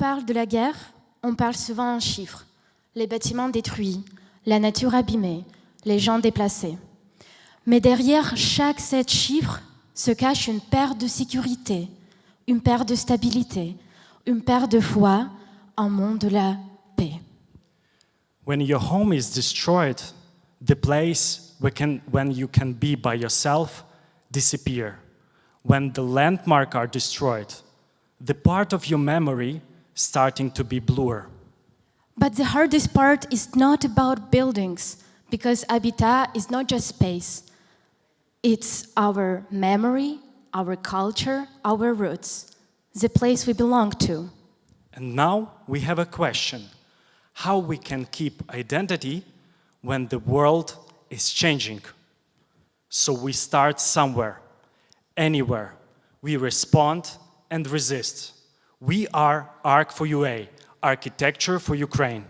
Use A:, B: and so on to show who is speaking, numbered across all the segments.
A: parle de la guerre, on parle souvent en chiffres. Les bâtiments détruits, la nature abîmée, les gens déplacés. Mais derrière chaque 7 chiffres se cache une perte de sécurité, une perte de stabilité, une perte de foi en monde de la paix.
B: When your home is destroyed, the place when you can be by yourself disappear. When the landmarks are destroyed, the part of your memory starting to be blur.
A: But the hardest part is not about buildings, because habitat is not just space. It's our memory, our culture, our roots, the place we belong to.
B: And now we have a question: how we can keep identity when the world is changing? So we start somewhere, anywhere. We respond and resist. We are Arc for UA, Architecture for Ukraine.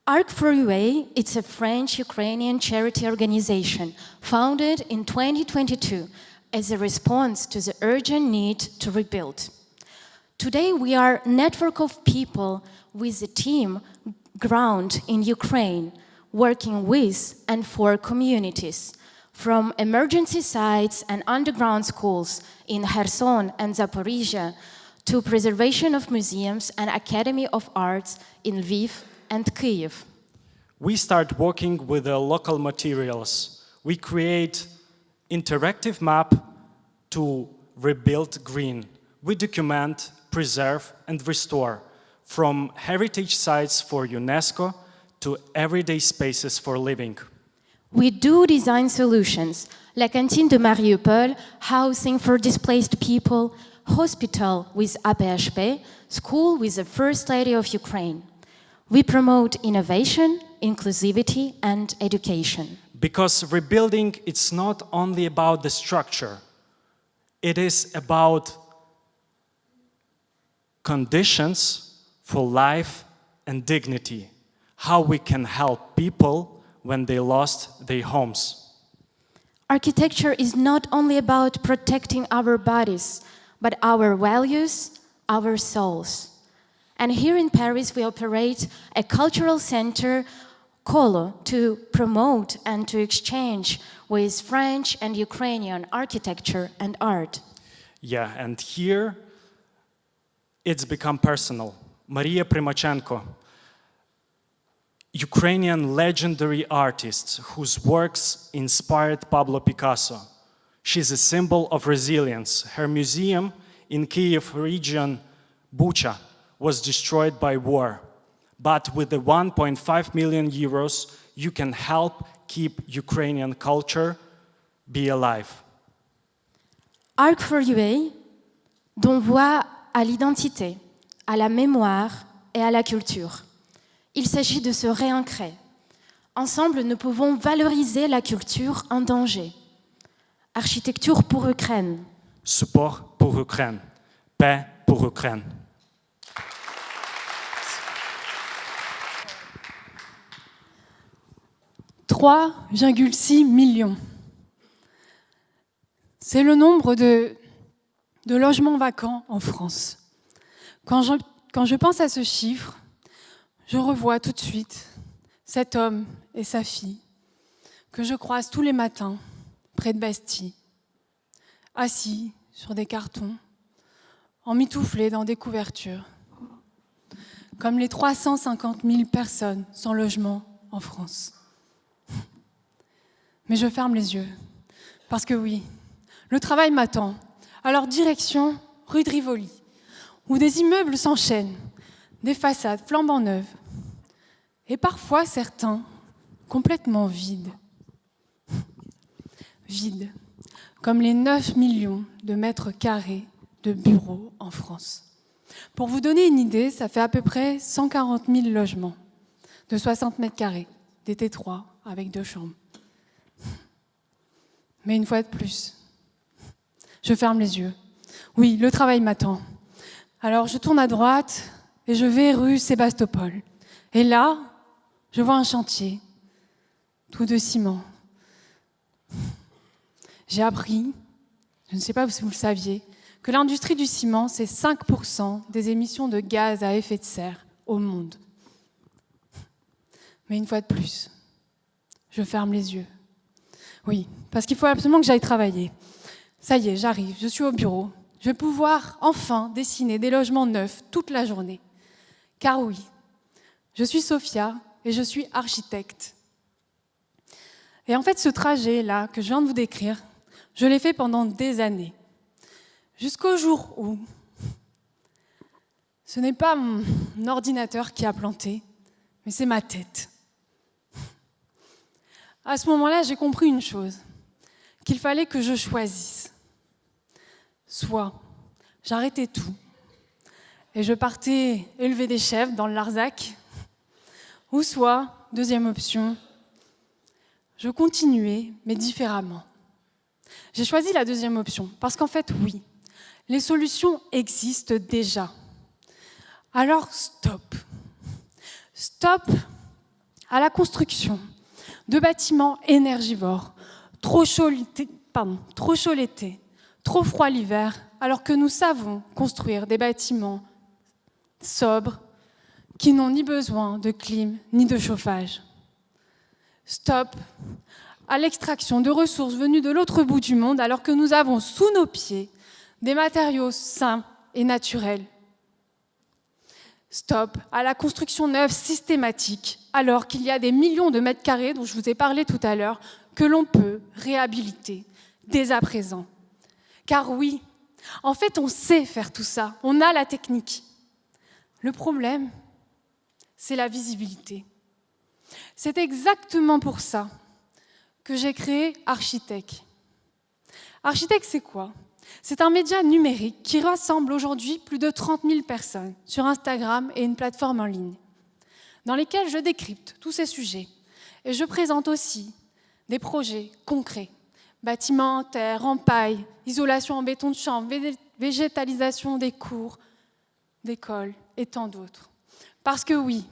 A: Arc for UA, it's a French-Ukrainian charity organization founded in 2022 as a response to the urgent need to rebuild. Today we are a network of people with a team ground in Ukraine, working with and for communities, from emergency sites and underground schools in Kherson and Zaporizhia to preservation of museums and Academy of Arts in Lviv and Kyiv.
B: We start working with the local materials. We create interactive map to rebuild green. We document, preserve, and restore, from heritage sites for UNESCO to everyday spaces for living.
A: We do design solutions, La Cantine de Mariupol, housing for displaced people, hospital with APHP, school with the First Lady of Ukraine. We promote innovation, inclusivity, and education.
B: Because rebuilding, it's not only about the structure, it is about conditions for life and dignity, how we can help people when they lost their homes.
A: Architecture is not only about protecting our bodies, but our values, our souls. And here in Paris, we operate a cultural center, Colo, to promote and to exchange with French and Ukrainian architecture and art.
B: Yeah, and here it's become personal. Maria Primachenko, Ukrainian legendary artist whose works inspired Pablo Picasso. She's a symbol of resilience. Her museum in Kyiv region, Bucha, was destroyed by war. But with the 1.5 million euros, you can help keep Ukrainian culture be alive.
A: Arc for UA donne voix à l'identité, à la mémoire et à la culture. Il s'agit de se réancrer. Ensemble, nous pouvons valoriser la culture en danger. Architecture pour Ukraine.
B: Support pour Ukraine. Paix pour Ukraine.
C: « 3,6 millions. C'est le nombre de logements vacants en France. Quand je pense à ce chiffre, je revois tout de suite cet homme et sa fille que je croise tous les matins près de Bastille, assis sur des cartons, emmitouflés dans des couvertures, comme les 350 000 personnes sans logement en France. Mais je ferme les yeux, parce que oui, le travail m'attend. Alors direction rue de Rivoli, où des immeubles s'enchaînent, des façades flambant neuves, et parfois certains complètement vides. Vides, comme les 9 millions de mètres carrés de bureaux en France. Pour vous donner une idée, ça fait à peu près 140 000 logements de 60 mètres carrés, des T3 avec 2 chambres. Mais une fois de plus, je ferme les yeux. Oui, le travail m'attend. Alors je tourne à droite et je vais rue Sébastopol. Et là, je vois un chantier, tout de ciment. J'ai appris, je ne sais pas si vous le saviez, que l'industrie du ciment, c'est 5% des émissions de gaz à effet de serre au monde. Mais une fois de plus, je ferme les yeux. Oui, parce qu'il faut absolument que j'aille travailler. Ça y est, j'arrive, je suis au bureau. Je vais pouvoir enfin dessiner des logements neufs toute la journée. Car oui, je suis Sophia et je suis architecte. Et en fait, ce trajet-là que je viens de vous décrire, je l'ai fait pendant des années. Jusqu'au jour où ce n'est pas mon ordinateur qui a planté, mais c'est ma tête. À ce moment-là, j'ai compris une chose, qu'il fallait que je choisisse. Soit j'arrêtais tout et je partais élever des chèvres dans le Larzac, ou soit, deuxième option, je continuais, mais différemment. J'ai choisi la deuxième option, parce qu'en fait, oui, les solutions existent déjà. Alors, stop. Stop à la construction de bâtiments énergivores, trop chauds l'été, trop froids l'hiver, alors que nous savons construire des bâtiments sobres qui n'ont ni besoin de clim ni de chauffage. Stop à l'extraction de ressources venues de l'autre bout du monde, alors que nous avons sous nos pieds des matériaux sains et naturels. Stop à la construction neuve systématique, alors qu'il y a des millions de mètres carrés, dont je vous ai parlé tout à l'heure, que l'on peut réhabiliter dès à présent. Car oui, en fait, on sait faire tout ça, on a la technique. Le problème, c'est la visibilité. C'est exactement pour ça que j'ai créé Architect. Architect, c'est quoi ? C'est un média numérique qui rassemble aujourd'hui plus de 30 000 personnes sur Instagram et une plateforme en ligne, dans lesquelles je décrypte tous ces sujets. Et je présente aussi des projets concrets, bâtiments en terre, en paille, isolation en béton de chambre, végétalisation des cours, d'écoles et tant d'autres. Parce que oui,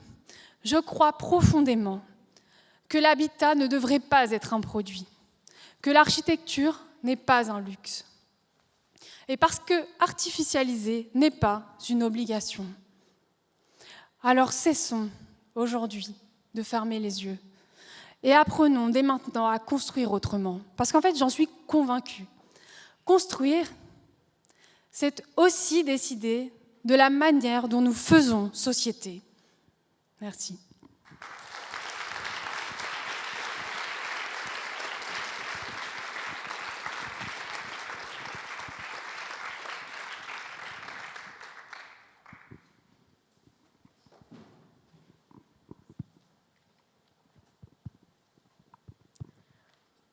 C: je crois profondément que l'habitat ne devrait pas être un produit, que l'architecture n'est pas un luxe. Et parce que artificialiser n'est pas une obligation. Alors cessons aujourd'hui de fermer les yeux et apprenons dès maintenant à construire autrement. Parce qu'en fait, j'en suis convaincue. Construire, c'est aussi décider de la manière dont nous faisons société. Merci.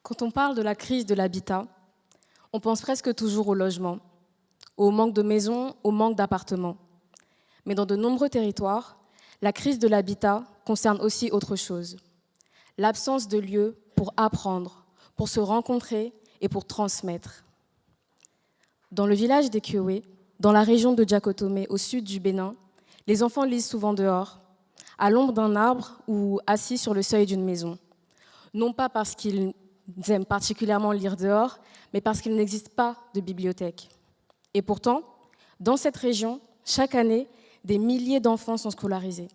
D: Quand on parle de la crise de l'habitat, on pense presque toujours au logement, au manque de maisons, au manque d'appartements. Mais dans de nombreux territoires, la crise de l'habitat concerne aussi autre chose. L'absence de lieux pour apprendre, pour se rencontrer et pour transmettre. Dans le village des Kioé, dans la région de Diakotomé, au sud du Bénin, les enfants lisent souvent dehors, à l'ombre d'un arbre ou assis sur le seuil d'une maison. Non pas parce qu'ils aiment particulièrement lire dehors, mais parce qu'il n'existe pas de bibliothèque. Et pourtant, dans cette région, chaque année, des milliers d'enfants sont scolarisés.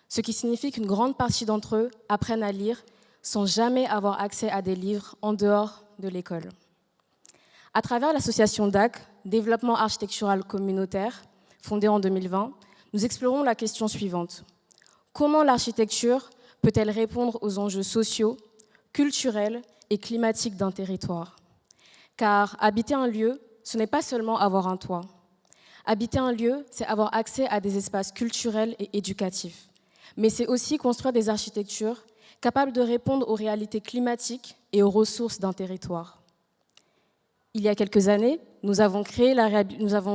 D: Ce qui signifie qu'une grande partie d'entre eux apprennent à lire sans jamais avoir accès à des livres en dehors de l'école. À travers l'association DAC, Développement architectural communautaire, fondée en 2020, nous explorons la question suivante. Comment l'architecture peut-elle répondre aux enjeux sociaux, culturels et climatiques d'un territoire ? Car habiter un lieu, ce n'est pas seulement avoir un toit. Habiter un lieu, c'est avoir accès à des espaces culturels et éducatifs. Mais c'est aussi construire des architectures capables de répondre aux réalités climatiques et aux ressources d'un territoire. Il y a quelques années, nous avons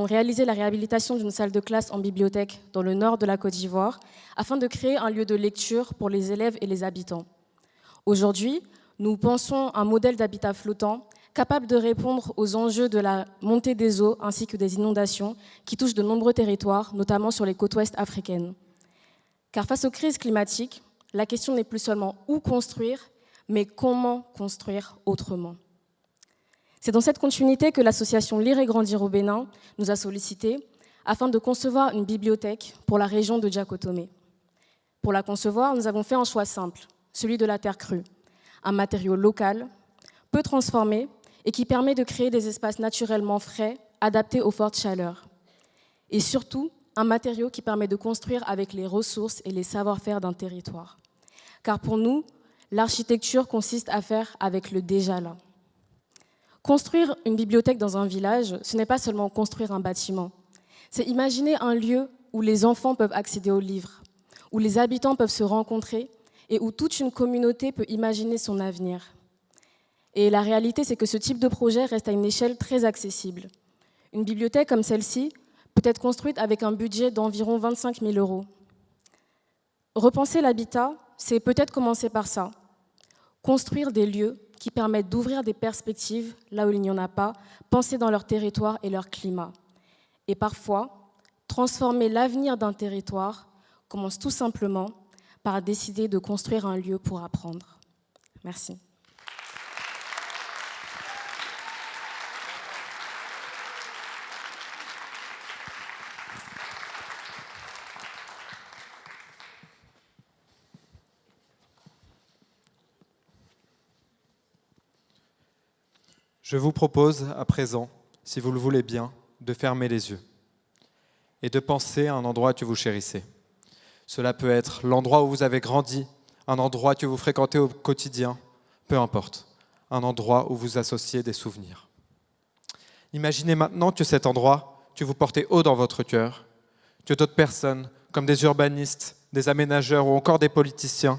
D: réalisé la réhabilitation d'une salle de classe en bibliothèque dans le nord de la Côte d'Ivoire afin de créer un lieu de lecture pour les élèves et les habitants. Aujourd'hui, nous pensons à un modèle d'habitat flottant capable de répondre aux enjeux de la montée des eaux ainsi que des inondations qui touchent de nombreux territoires, notamment sur les côtes ouest africaines. Car face aux crises climatiques, la question n'est plus seulement où construire, mais comment construire autrement. C'est dans cette continuité que l'association Lire et Grandir au Bénin nous a sollicités afin de concevoir une bibliothèque pour la région de Diakotomé. Pour la concevoir, nous avons fait un choix simple, celui de la terre crue, un matériau local, peu transformé et qui permet de créer des espaces naturellement frais, adaptés aux fortes chaleurs. Et surtout, un matériau qui permet de construire avec les ressources et les savoir-faire d'un territoire. Car pour nous, l'architecture consiste à faire avec le déjà là. Construire une bibliothèque dans un village, ce n'est pas seulement construire un bâtiment. C'est imaginer un lieu où les enfants peuvent accéder aux livres, où les habitants peuvent se rencontrer et où toute une communauté peut imaginer son avenir. Et la réalité, c'est que ce type de projet reste à une échelle très accessible. Une bibliothèque comme celle-ci peut être construite avec un budget d'environ 25 000 €. Repenser l'habitat, c'est peut-être commencer par ça. Construire des lieux qui permettent d'ouvrir des perspectives là où il n'y en a pas, penser dans leur territoire et leur climat. Et parfois, transformer l'avenir d'un territoire commence tout simplement par décider de construire un lieu pour apprendre. Merci.
E: Je vous propose à présent, si vous le voulez bien, de fermer les yeux et de penser à un endroit que vous chérissez. Cela peut être l'endroit où vous avez grandi, un endroit que vous fréquentez au quotidien, peu importe, un endroit où vous associez des souvenirs. Imaginez maintenant que cet endroit, que vous portez haut dans votre cœur, que d'autres personnes, comme des urbanistes, des aménageurs ou encore des politiciens,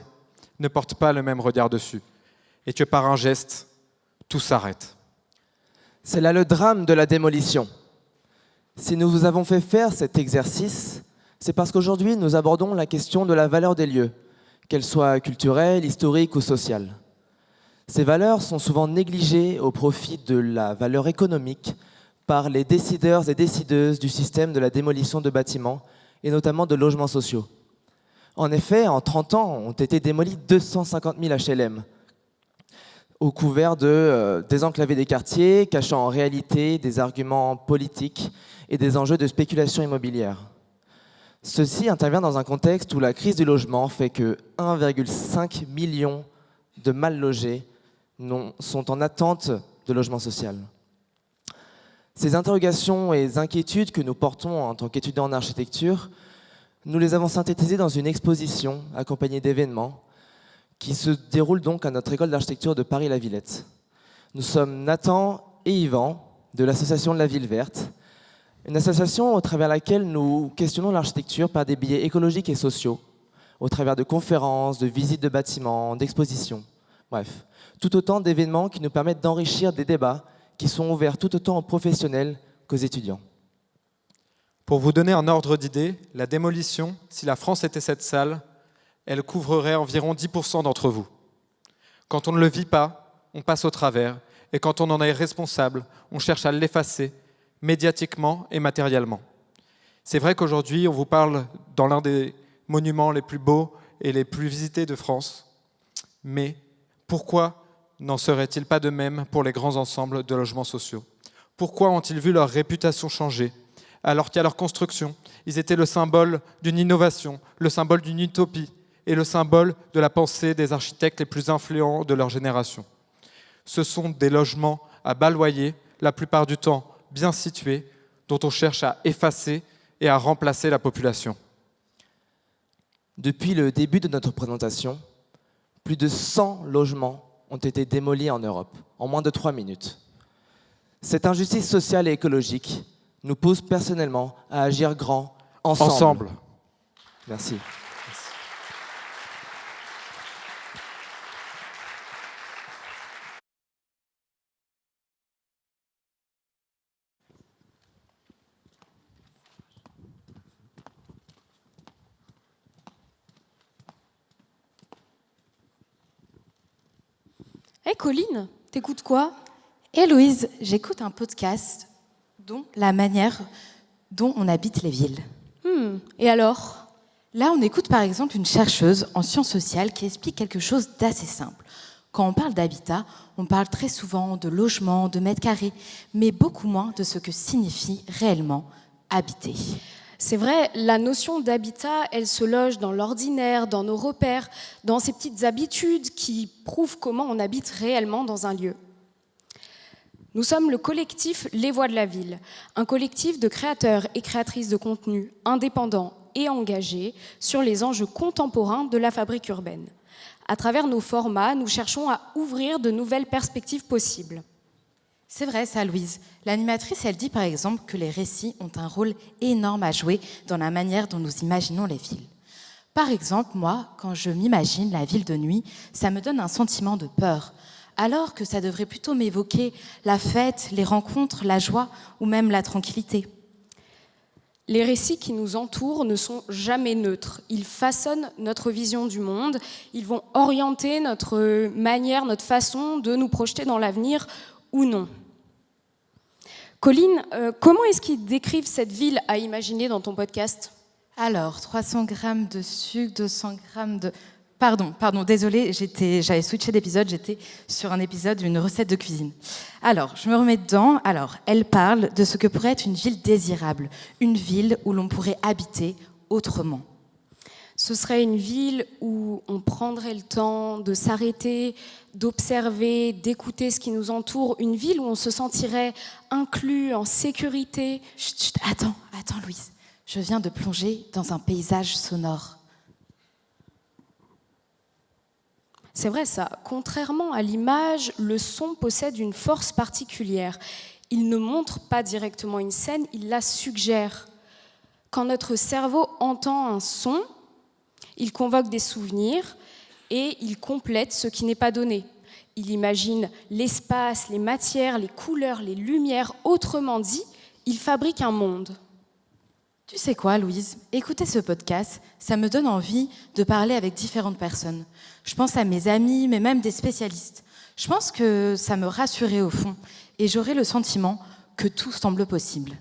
E: ne portent pas le même regard dessus, et que par un geste, tout s'arrête.
F: C'est là le drame de la démolition. Si nous vous avons fait faire cet exercice, c'est parce qu'aujourd'hui nous abordons la question de la valeur des lieux, qu'elles soient culturelles, historiques ou sociales. Ces valeurs sont souvent négligées au profit de la valeur économique par les décideurs et décideuses du système de la démolition de bâtiments et notamment de logements sociaux. En effet, en 30 ans, ont été démolis 250 000 HLM, au couvert de désenclaver des quartiers, cachant en réalité des arguments politiques et des enjeux de spéculation immobilière. Ceci intervient dans un contexte où la crise du logement fait que 1,5 million de mal logés sont en attente de logement social. Ces interrogations et inquiétudes que nous portons en tant qu'étudiants en architecture, nous les avons synthétisées dans une exposition accompagnée d'événements qui se déroule donc à notre école d'architecture de Paris-La Villette. Nous sommes Nathan et Yvan de l'association La Ville Verte, une association au travers de laquelle nous questionnons l'architecture par des biais écologiques et sociaux, au travers de conférences, de visites de bâtiments, d'expositions, bref, tout autant d'événements qui nous permettent d'enrichir des débats qui sont ouverts tout autant aux professionnels qu'aux étudiants.
E: Pour vous donner un ordre d'idée, la démolition, si la France était cette salle, elle couvrerait environ 10% d'entre vous. Quand on ne le vit pas, on passe au travers, et quand on en est responsable, on cherche à l'effacer, médiatiquement et matériellement. C'est vrai qu'aujourd'hui, on vous parle dans l'un des monuments les plus beaux et les plus visités de France, mais pourquoi n'en serait-il pas de même pour les grands ensembles de logements sociaux ? Pourquoi ont-ils vu leur réputation changer, alors qu'à leur construction, ils étaient le symbole d'une innovation, le symbole d'une utopie, et le symbole de la pensée des architectes les plus influents de leur génération. Ce sont des logements à bas loyer, la plupart du temps bien situés, dont on cherche à effacer et à remplacer la population.
F: Depuis le début de notre présentation, plus de 100 logements ont été démolis en Europe, en moins de 3 minutes. Cette injustice sociale et écologique nous pousse personnellement à agir grand, ensemble. Merci.
A: Hey Colline, t'écoutes quoi?
G: Héloïse, j'écoute un podcast dont la manière dont on habite les villes.
A: Et alors?
G: Là, on écoute par exemple une chercheuse en sciences sociales qui explique quelque chose d'assez simple. Quand on parle d'habitat, on parle très souvent de logement, de mètres carrés, mais beaucoup moins de ce que signifie réellement habiter.
D: C'est vrai, la notion d'habitat, elle se loge dans l'ordinaire, dans nos repères, dans ces petites habitudes qui prouvent comment on habite réellement dans un lieu. Nous sommes le collectif Les Voix de la Ville, un collectif de créateurs et créatrices de contenu indépendants et engagés sur les enjeux contemporains de la fabrique urbaine. À travers nos formats, nous cherchons à ouvrir de nouvelles perspectives possibles.
G: C'est vrai ça, Louise. L'animatrice, elle dit par exemple que les récits ont un rôle énorme à jouer dans la manière dont nous imaginons les villes. Par exemple, moi, quand je m'imagine la ville de nuit, ça me donne un sentiment de peur, alors que ça devrait plutôt m'évoquer la fête, les rencontres, la joie ou même la tranquillité.
D: Les récits qui nous entourent ne sont jamais neutres. Ils façonnent notre vision du monde, ils vont orienter notre manière, notre façon de nous projeter dans l'avenir ou non. Colline, comment est-ce qu'ils décrivent cette ville à imaginer dans ton podcast ?
G: Alors, 300 grammes de sucre, 200 grammes de... Pardon, désolée, j'avais switché d'épisode, j'étais sur un épisode d'une recette de cuisine. Alors, je me remets dedans. Alors, elle parle de ce que pourrait être une ville désirable, une ville où l'on pourrait habiter autrement.
D: Ce serait une ville où on prendrait le temps de s'arrêter, d'observer, d'écouter ce qui nous entoure. Une ville où on se sentirait inclus, en sécurité.
G: Chut, attends, Louise. Je viens de plonger dans un paysage sonore.
D: C'est vrai ça. Contrairement à l'image, le son possède une force particulière. Il ne montre pas directement une scène, il la suggère. Quand notre cerveau entend un son, il convoque des souvenirs et il complète ce qui n'est pas donné. Il imagine l'espace, les matières, les couleurs, les lumières. Autrement dit, il fabrique un monde.
G: Tu sais quoi, Louise ? Écouter ce podcast, ça me donne envie de parler avec différentes personnes. Je pense à mes amis, mais même des spécialistes. Je pense que ça me rassurait au fond et j'aurais le sentiment que tout semble possible.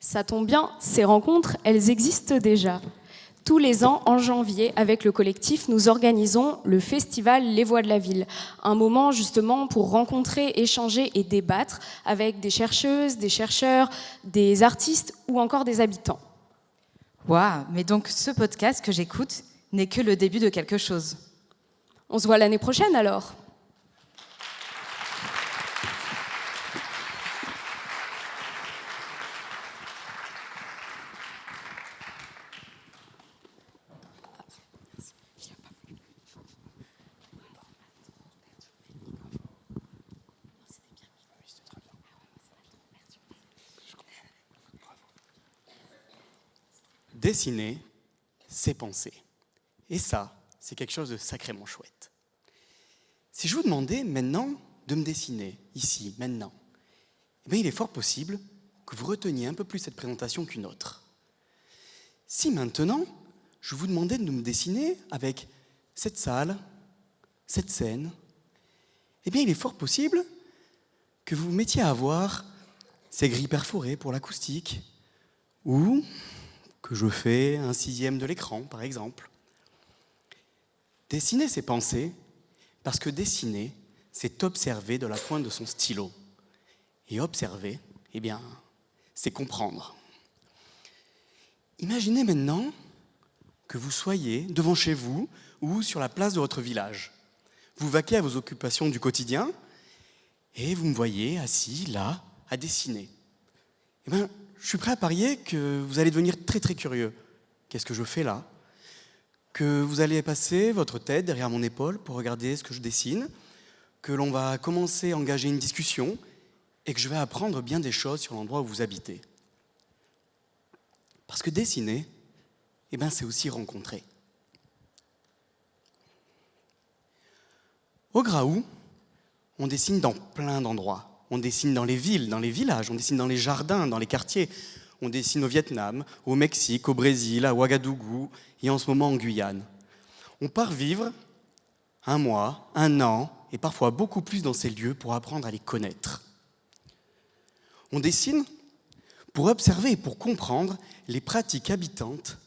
D: Ça tombe bien, ces rencontres, elles existent déjà. Tous les ans, en janvier, avec le collectif, nous organisons le festival Les Voix de la Ville. Un moment justement pour rencontrer, échanger et débattre avec des chercheuses, des chercheurs, des artistes ou encore des habitants.
G: Waouh, mais donc ce podcast que j'écoute n'est que le début de quelque chose.
D: On se voit l'année prochaine alors.
H: Dessiner, c'est penser. Et ça, c'est quelque chose de sacrément chouette. Si je vous demandais maintenant de me dessiner, ici, maintenant, eh bien, il est fort possible que vous reteniez un peu plus cette présentation qu'une autre. Si maintenant, je vous demandais de me dessiner avec cette salle, cette scène, eh bien, il est fort possible que vous vous mettiez à voir ces grilles perforées pour l'acoustique, ou que je fais 1/6 de l'écran, par exemple. Dessiner, c'est penser, parce que dessiner, c'est observer de la pointe de son stylo. Et observer, eh bien, c'est comprendre. Imaginez maintenant que vous soyez devant chez vous ou sur la place de votre village. Vous vaquez à vos occupations du quotidien et vous me voyez assis là, à dessiner. Eh bien, je suis prêt à parier que vous allez devenir très très curieux. Qu'est-ce que je fais là ? Que vous allez passer votre tête derrière mon épaule pour regarder ce que je dessine, que l'on va commencer à engager une discussion et que je vais apprendre bien des choses sur l'endroit où vous habitez. Parce que dessiner, eh ben, c'est aussi rencontrer. Au Graou, on dessine dans plein d'endroits. On dessine dans les villes, dans les villages, on dessine dans les jardins, dans les quartiers. On dessine au Vietnam, au Mexique, au Brésil, à Ouagadougou et en ce moment en Guyane. On part vivre 1 mois, 1 an et parfois beaucoup plus dans ces lieux pour apprendre à les connaître. On dessine pour observer et pour comprendre les pratiques habitantes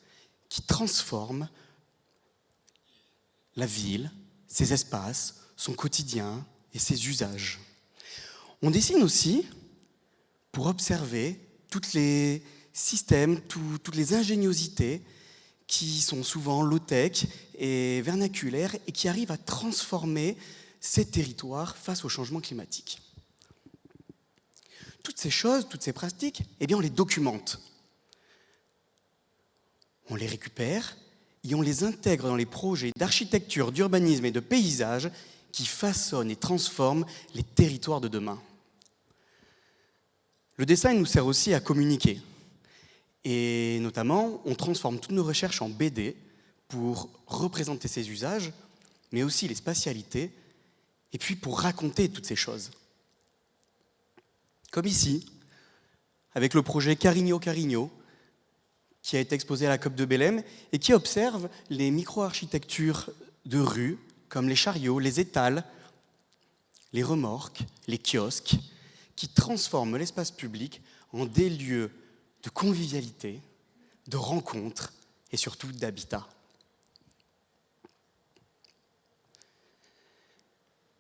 H: qui transforment la ville, ses espaces, son quotidien et ses usages. On dessine aussi pour observer tous les systèmes, toutes les ingéniosités qui sont souvent low-tech et vernaculaires et qui arrivent à transformer ces territoires face au changement climatique. Toutes ces choses, toutes ces pratiques, eh bien on les documente. On les récupère et on les intègre dans les projets d'architecture, d'urbanisme et de paysage qui façonnent et transforment les territoires de demain. Le design nous sert aussi à communiquer. Et notamment, on transforme toutes nos recherches en BD pour représenter ces usages, mais aussi les spatialités, et puis pour raconter toutes ces choses. Comme ici, avec le projet Carigno, qui a été exposé à la COP de Belém, et qui observe les micro-architectures de rue, comme les chariots, les étals, les remorques, les kiosques, qui transforment l'espace public en des lieux de convivialité, de rencontres et surtout d'habitat.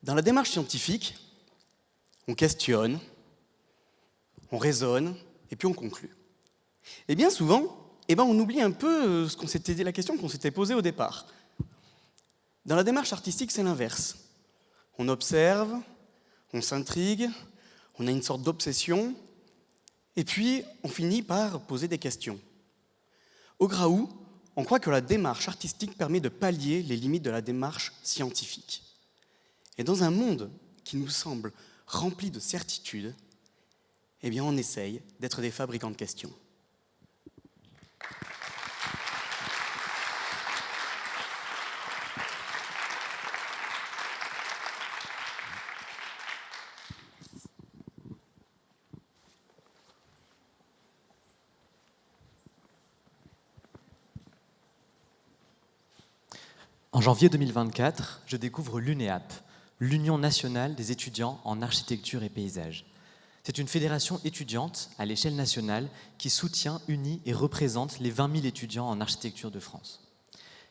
H: Dans la démarche scientifique, on questionne, on raisonne et puis on conclut. Et bien souvent, on oublie un peu la question qu'on s'était posée au départ. Dans la démarche artistique, c'est l'inverse. On observe, on s'intrigue, on a une sorte d'obsession, et puis on finit par poser des questions. Au Graou, on croit que la démarche artistique permet de pallier les limites de la démarche scientifique. Et dans un monde qui nous semble rempli de certitudes, eh bien on essaye d'être des fabricants de questions.
I: En janvier 2024, je découvre l'UNEAP, l'Union nationale des étudiants en architecture et paysage. C'est une fédération étudiante à l'échelle nationale qui soutient, unit et représente les 20 000 étudiants en architecture de France.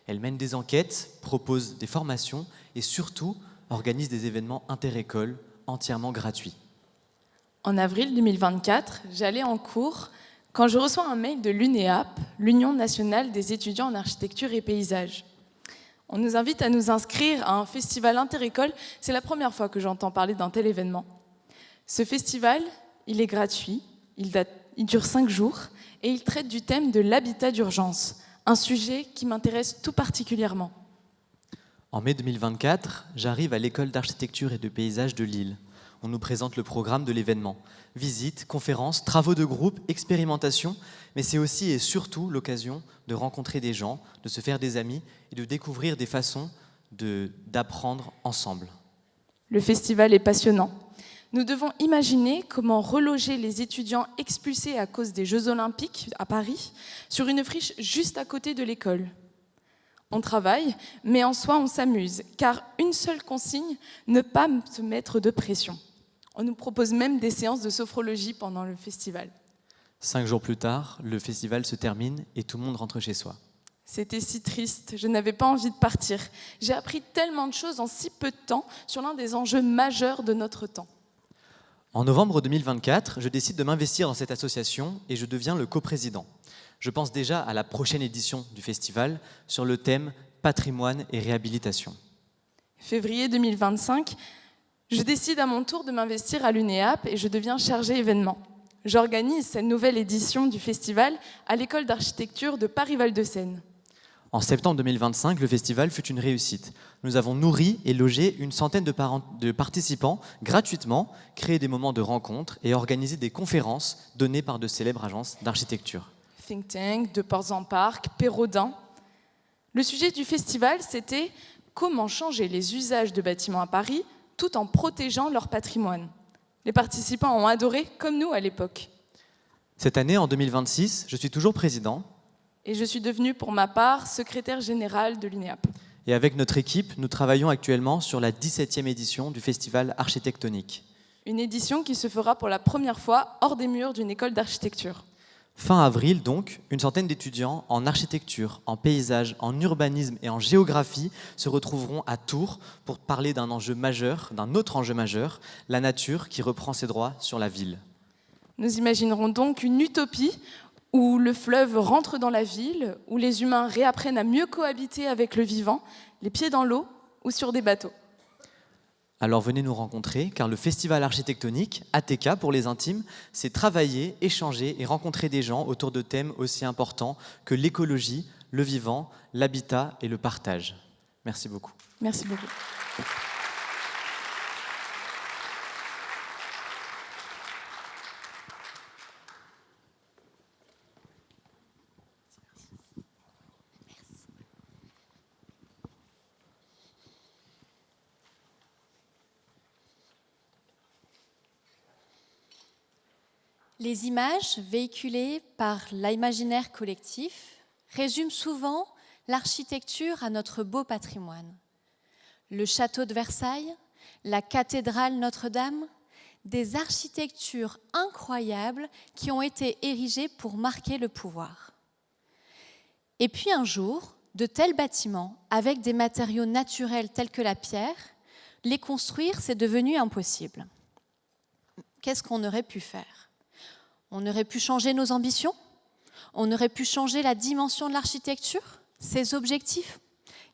I: Elle mène des enquêtes, propose des formations et surtout organise des événements inter-écoles entièrement gratuits.
J: En avril 2024, j'allais en cours quand je reçois un mail de l'UNEAP, l'Union nationale des étudiants en architecture et paysage. On nous invite à nous inscrire à un festival inter-école. C'est la première fois que j'entends parler d'un tel événement. Ce festival, il est gratuit, il dure 5 jours et il traite du thème de l'habitat d'urgence, un sujet qui m'intéresse tout particulièrement.
I: En mai 2024, j'arrive à l'école d'architecture et de paysage de Lille. On nous présente le programme de l'événement. Visites, conférences, travaux de groupe, expérimentations, mais c'est aussi et surtout l'occasion de rencontrer des gens, de se faire des amis et de découvrir des façons d'apprendre ensemble.
J: Le festival est passionnant. Nous devons imaginer comment reloger les étudiants expulsés à cause des Jeux Olympiques à Paris sur une friche juste à côté de l'école. On travaille, mais en soi on s'amuse, car une seule consigne, ne pas se mettre de pression. On nous propose même des séances de sophrologie pendant le festival.
I: 5 jours plus tard, le festival se termine et tout le monde rentre chez soi.
J: C'était si triste, je n'avais pas envie de partir. J'ai appris tellement de choses en si peu de temps sur l'un des enjeux majeurs de notre temps.
I: En novembre 2024, je décide de m'investir dans cette association et je deviens le coprésident. Je pense déjà à la prochaine édition du festival sur le thème patrimoine et réhabilitation.
J: Février 2025, je décide à mon tour de m'investir à l'UNEAP et je deviens chargée événements. J'organise cette nouvelle édition du festival à l'école d'architecture de Paris-Val-de-Seine.
I: En septembre 2025, le festival fut une réussite. Nous avons nourri et logé une centaine de participants gratuitement, créé des moments de rencontre et organisé des conférences données par de célèbres agences d'architecture.
J: Think Tank, De Ports en Parc, Pérodin. Le sujet du festival, c'était comment changer les usages de bâtiments à Paris tout en protégeant leur patrimoine. Les participants ont adoré, comme nous à l'époque.
I: Cette année, en 2026, je suis toujours président.
J: Et je suis devenue, pour ma part, secrétaire générale de l'UNEAP.
I: Et avec notre équipe, nous travaillons actuellement sur la 17e édition du festival architectonique.
J: Une édition qui se fera pour la première fois hors des murs d'une école d'architecture.
I: Fin avril, donc, une centaine d'étudiants en architecture, en paysage, en urbanisme et en géographie se retrouveront à Tours pour parler d'un enjeu majeur, d'un autre enjeu majeur, la nature qui reprend ses droits sur la ville.
J: Nous imaginerons donc une utopie où le fleuve rentre dans la ville, où les humains réapprennent à mieux cohabiter avec le vivant, les pieds dans l'eau ou sur des bateaux.
I: Alors venez nous rencontrer, car le festival architectonique, ATK pour les intimes, c'est travailler, échanger et rencontrer des gens autour de thèmes aussi importants que l'écologie, le vivant, l'habitat et le partage. Merci beaucoup.
J: Merci beaucoup.
A: Les images véhiculées par l'imaginaire collectif résument souvent l'architecture à notre beau patrimoine. Le château de Versailles, la cathédrale Notre-Dame, des architectures incroyables qui ont été érigées pour marquer le pouvoir. Et puis un jour, de tels bâtiments, avec des matériaux naturels tels que la pierre, les construire, c'est devenu impossible. Qu'est-ce qu'on aurait pu faire ? On aurait pu changer nos ambitions, on aurait pu changer la dimension de l'architecture, ses objectifs.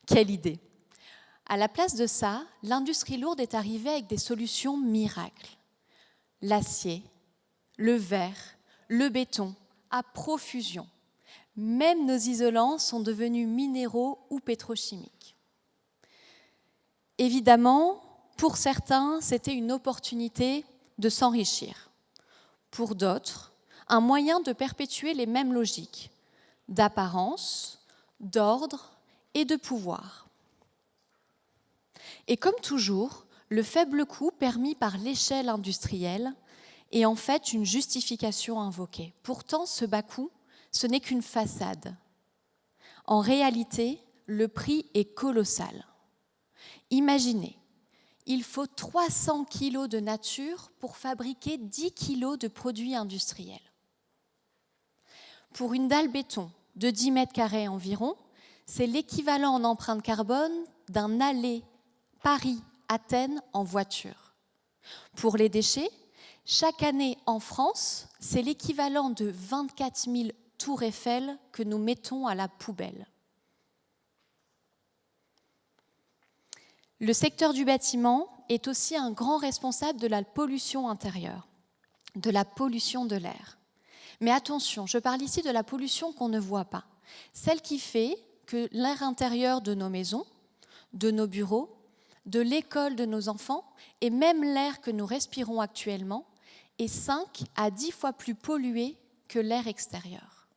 A: Quelle idée! À la place de ça, l'industrie lourde est arrivée avec des solutions miracles. L'acier, le verre, le béton, à profusion. Même nos isolants sont devenus minéraux ou pétrochimiques. Évidemment, pour certains, c'était une opportunité de s'enrichir. Pour d'autres, un moyen de perpétuer les mêmes logiques d'apparence, d'ordre et de pouvoir. Et comme toujours, le faible coût permis par l'échelle industrielle est en fait une justification invoquée. Pourtant, ce bas coût, ce n'est qu'une façade. En réalité, le prix est colossal. Imaginez, il faut 300 kilos de nature pour fabriquer 10 kilos de produits industriels. Pour une dalle béton de 10 mètres carrés environ, c'est l'équivalent en empreinte carbone d'un aller Paris-Athènes en voiture. Pour les déchets, chaque année en France, c'est l'équivalent de 24 000 tours Eiffel que nous mettons à la poubelle. Le secteur du bâtiment est aussi un grand responsable de la pollution intérieure, de la pollution de l'air. Mais attention, je parle ici de la pollution qu'on ne voit pas, celle qui fait que l'air intérieur de nos maisons, de nos bureaux, de l'école de nos enfants et même l'air que nous respirons actuellement est 5 à 10 fois plus pollué que l'air extérieur.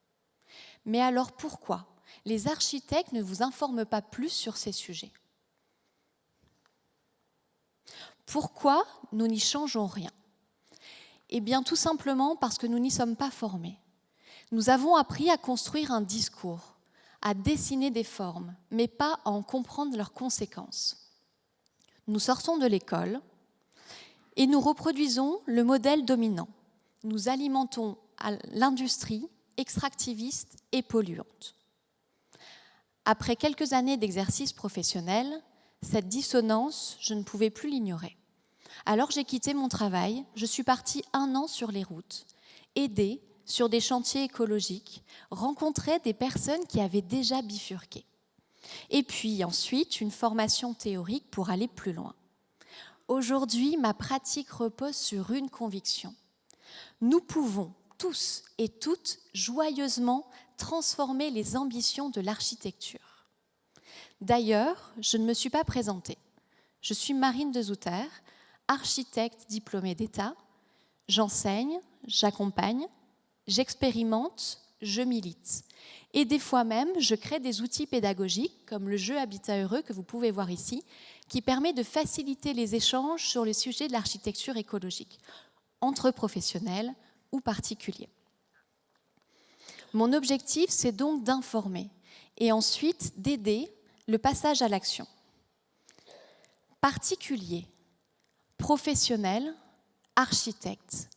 A: Mais alors pourquoi les architectes ne vous informent pas plus sur ces sujets ? Pourquoi nous n'y changeons rien ? Eh bien, tout simplement parce que nous n'y sommes pas formés. Nous avons appris à construire un discours, à dessiner des formes, mais pas à en comprendre leurs conséquences. Nous sortons de l'école et nous reproduisons le modèle dominant. Nous alimentons l'industrie extractiviste et polluante. Après quelques années d'exercice professionnel, cette dissonance, je ne pouvais plus l'ignorer. Alors j'ai quitté mon travail, je suis partie 1 an sur les routes, aider sur des chantiers écologiques, rencontrer des personnes qui avaient déjà bifurqué. Et puis ensuite, une formation théorique pour aller plus loin. Aujourd'hui, ma pratique repose sur une conviction. Nous pouvons tous et toutes joyeusement transformer les ambitions de l'architecture. D'ailleurs, je ne me suis pas présentée. Je suis Marine de Zouter, architecte diplômée d'État. J'enseigne, j'accompagne, j'expérimente, je milite. Et des fois même, je crée des outils pédagogiques, comme le jeu Habitat Heureux que vous pouvez voir ici, qui permet de faciliter les échanges sur le sujet de l'architecture écologique, entre professionnels ou particuliers. Mon objectif, c'est donc d'informer et ensuite d'aider le passage à l'action. Particuliers, professionnels, architectes,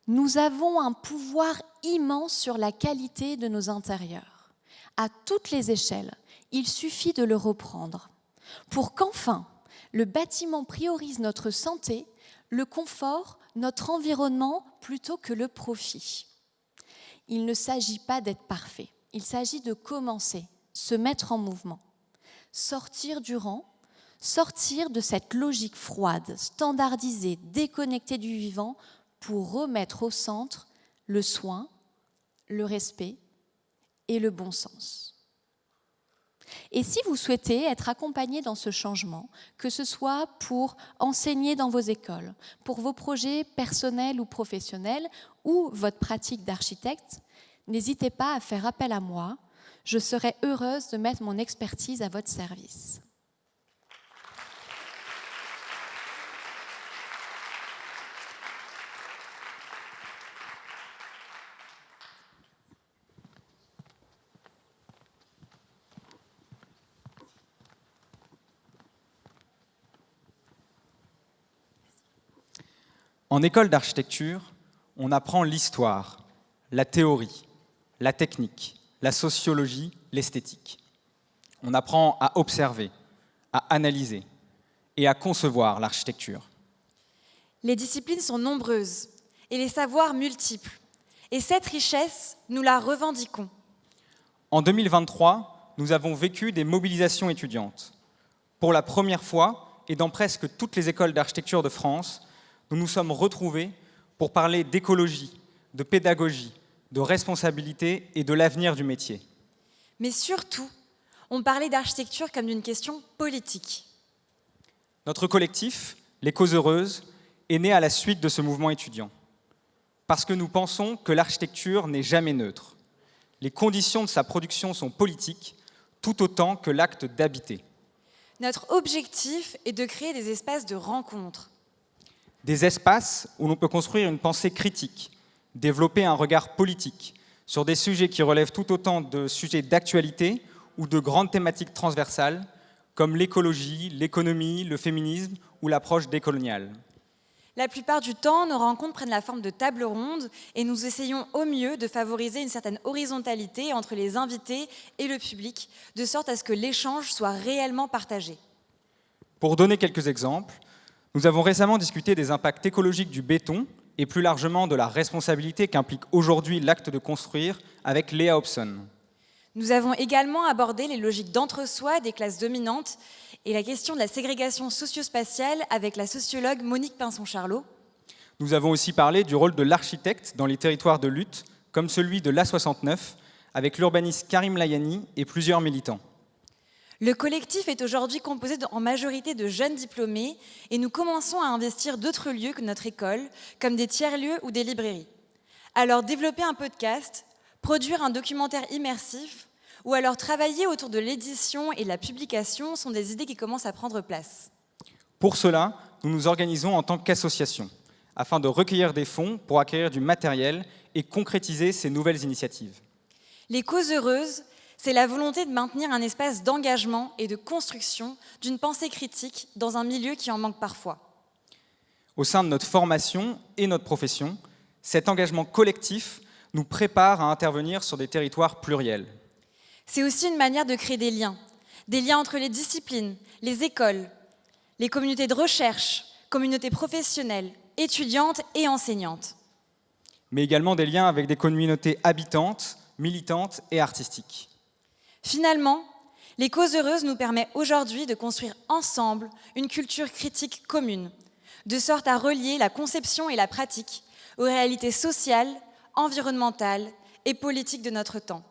A: nous avons un pouvoir immense sur la qualité de nos intérieurs. À toutes les échelles, il suffit de le reprendre pour qu'enfin, le bâtiment priorise notre santé, le confort, notre environnement plutôt que le profit. Il ne s'agit pas d'être parfait, il s'agit de commencer, se mettre en mouvement, sortir du rang, sortir de cette logique froide, standardisée, déconnectée du vivant pour remettre au centre le soin, le respect et le bon sens. Et si vous souhaitez être accompagné dans ce changement, que ce soit pour enseigner dans vos écoles, pour vos projets personnels ou professionnels, ou votre pratique d'architecte, n'hésitez pas à faire appel à moi. Je serai heureuse de mettre mon expertise à votre service.
K: En école d'architecture, on apprend l'histoire, la théorie, la technique, la sociologie, l'esthétique. On apprend à observer, à analyser et à concevoir l'architecture.
L: Les disciplines sont nombreuses et les savoirs multiples. Et cette richesse, nous la revendiquons.
K: En 2023, nous avons vécu des mobilisations étudiantes. Pour la première fois, et dans presque toutes les écoles d'architecture de France, nous nous sommes retrouvés pour parler d'écologie, de pédagogie, de responsabilité et de l'avenir du métier.
L: Mais surtout, on parlait d'architecture comme d'une question politique.
K: Notre collectif, Les Causes Heureuses, est né à la suite de ce mouvement étudiant. Parce que nous pensons que l'architecture n'est jamais neutre. Les conditions de sa production sont politiques, tout autant que l'acte d'habiter.
L: Notre objectif est de créer des espaces de rencontre.
K: Des espaces où l'on peut construire une pensée critique, développer un regard politique sur des sujets qui relèvent tout autant de sujets d'actualité ou de grandes thématiques transversales, comme l'écologie, l'économie, le féminisme ou l'approche décoloniale.
L: La plupart du temps, nos rencontres prennent la forme de tables rondes et nous essayons au mieux de favoriser une certaine horizontalité entre les invités et le public, de sorte à ce que l'échange soit réellement partagé.
K: Pour donner quelques exemples, nous avons récemment discuté des impacts écologiques du béton et plus largement de la responsabilité qu'implique aujourd'hui l'acte de construire avec Léa Hobson.
L: Nous avons également abordé les logiques d'entre-soi des classes dominantes et la question de la ségrégation socio-spatiale avec la sociologue Monique Pinson-Charlot.
K: Nous avons aussi parlé du rôle de l'architecte dans les territoires de lutte, comme celui de l'A69, avec l'urbaniste Karim Layani et plusieurs militants.
L: Le collectif est aujourd'hui composé en majorité de jeunes diplômés et nous commençons à investir d'autres lieux que notre école, comme des tiers-lieux ou des librairies. Alors développer un podcast, produire un documentaire immersif ou alors travailler autour de l'édition et de la publication sont des idées qui commencent à prendre place.
K: Pour cela, nous nous organisons en tant qu'association, afin de recueillir des fonds pour acquérir du matériel et concrétiser ces nouvelles initiatives.
L: Les Causes Heureuses, c'est la volonté de maintenir un espace d'engagement et de construction d'une pensée critique dans un milieu qui en manque parfois.
K: Au sein de notre formation et notre profession, cet engagement collectif nous prépare à intervenir sur des territoires pluriels.
L: C'est aussi une manière de créer des liens entre les disciplines, les écoles, les communautés de recherche, communautés professionnelles, étudiantes et enseignantes.
K: Mais également des liens avec des communautés habitantes, militantes et artistiques.
L: Finalement, les Causes Heureuses nous permettent aujourd'hui de construire ensemble une culture critique commune, de sorte à relier la conception et la pratique aux réalités sociales, environnementales et politiques de notre temps.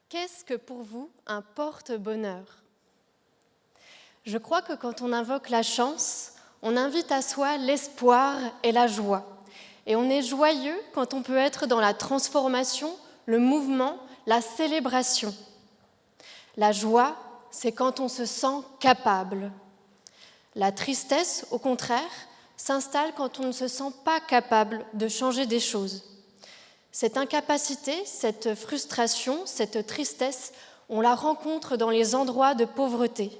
M: Qu'est-ce que pour vous un porte-bonheur ? Je crois que quand on invoque la chance, on invite à soi l'espoir et la joie. Et on est joyeux quand on peut être dans la transformation, le mouvement, la célébration. La joie, c'est quand on se sent capable. La tristesse, au contraire, s'installe quand on ne se sent pas capable de changer des choses. Cette incapacité, cette frustration, cette tristesse, on la rencontre dans les endroits de pauvreté.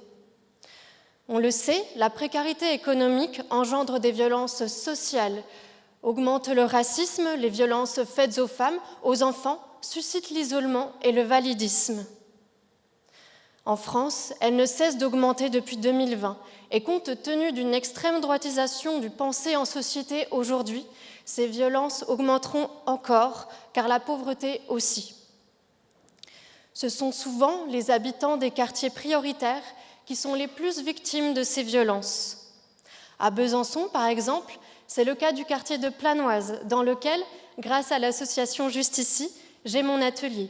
M: On le sait, la précarité économique engendre des violences sociales, augmente le racisme, les violences faites aux femmes, aux enfants, suscite l'isolement et le validisme. En France, elle ne cesse d'augmenter depuis 2020 et compte tenu d'une extrême droitisation du penser en société aujourd'hui, ces violences augmenteront encore, car la pauvreté aussi. Ce sont souvent les habitants des quartiers prioritaires qui sont les plus victimes de ces violences. À Besançon, par exemple, c'est le cas du quartier de Planoise, dans lequel, grâce à l'association Juste Ici, j'ai mon atelier.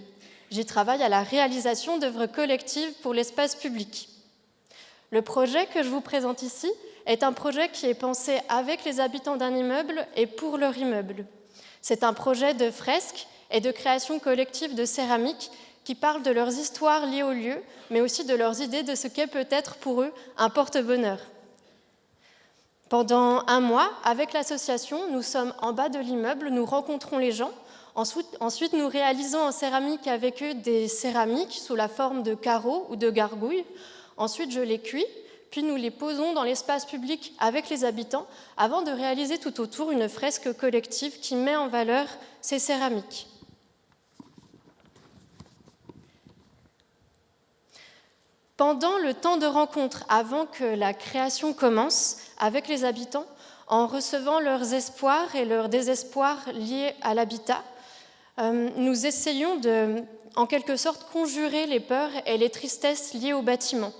M: J'y travaille à la réalisation d'œuvres collectives pour l'espace public. Le projet que je vous présente ici est un projet qui est pensé avec les habitants d'un immeuble et pour leur immeuble. C'est un projet de fresques et de création collective de céramique qui parlent de leurs histoires liées au lieu, mais aussi de leurs idées de ce qu'est peut-être pour eux un porte-bonheur. Pendant un mois, avec l'association, nous sommes en bas de l'immeuble, nous rencontrons les gens. Ensuite, nous réalisons en céramique avec eux des céramiques sous la forme de carreaux ou de gargouilles. Ensuite, je les cuis, puis nous les posons dans l'espace public avec les habitants avant de réaliser tout autour une fresque collective qui met en valeur ces céramiques. Pendant le temps de rencontre, avant que la création commence avec les habitants, en recevant leurs espoirs et leurs désespoirs liés à l'habitat, nous essayons de, en quelque sorte, conjurer les peurs et les tristesses liées au bâtiment.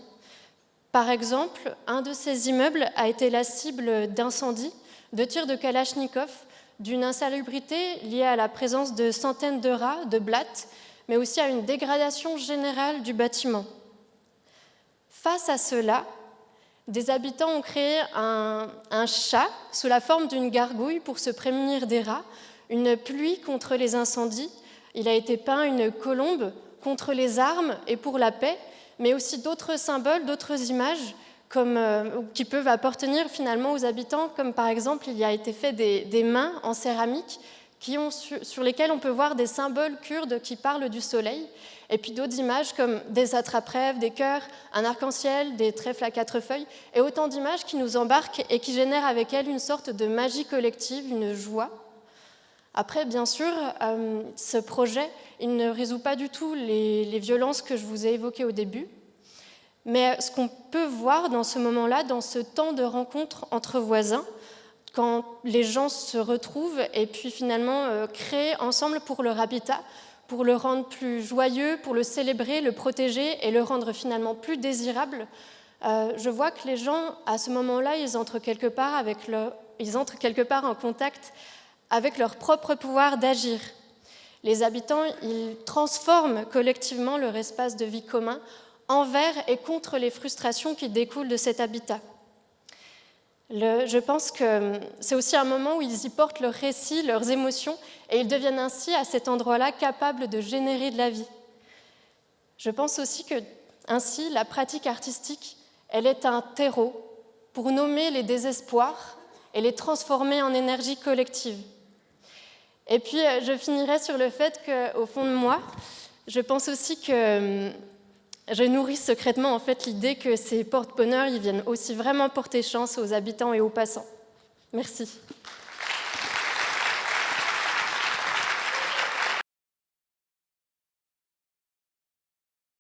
M: Par exemple, un de ces immeubles a été la cible d'incendies, de tirs de Kalachnikov, d'une insalubrité liée à la présence de centaines de rats, de blattes, mais aussi à une dégradation générale du bâtiment. Face à cela, des habitants ont créé un chat sous la forme d'une gargouille pour se prémunir des rats, une pluie contre les incendies. Il a été peint une colombe contre les armes et pour la paix, mais aussi d'autres symboles, d'autres images qui peuvent appartenir finalement aux habitants, comme par exemple il y a été fait des mains en céramique sur lesquelles on peut voir des symboles kurdes qui parlent du soleil, et puis d'autres images comme des attrape-rêves, des cœurs, un arc-en-ciel, des trèfles à 4 feuilles, et autant d'images qui nous embarquent et qui génèrent avec elles une sorte de magie collective, une joie. Après, bien sûr, ce projet, il ne résout pas du tout les violences que je vous ai évoquées au début, mais ce qu'on peut voir dans ce moment-là, dans ce temps de rencontre entre voisins, quand les gens se retrouvent et puis finalement créent ensemble pour leur habitat, pour le rendre plus joyeux, pour le célébrer, le protéger et le rendre finalement plus désirable, je vois que les gens, à ce moment-là, ils entrent quelque part en contact avec leur propre pouvoir d'agir. Les habitants, ils transforment collectivement leur espace de vie commun envers et contre les frustrations qui découlent de cet habitat. Je pense que c'est aussi un moment où ils y portent leurs récits, leurs émotions, et ils deviennent ainsi, à cet endroit-là, capables de générer de la vie. Je pense aussi que, ainsi, la pratique artistique, elle est un terreau pour nommer les désespoirs et les transformer en énergie collective. Et puis, je finirai sur le fait qu'au fond de moi, je pense aussi que je nourris secrètement en fait l'idée que ces porte-bonheur, ils viennent aussi vraiment porter chance aux habitants et aux passants. Merci.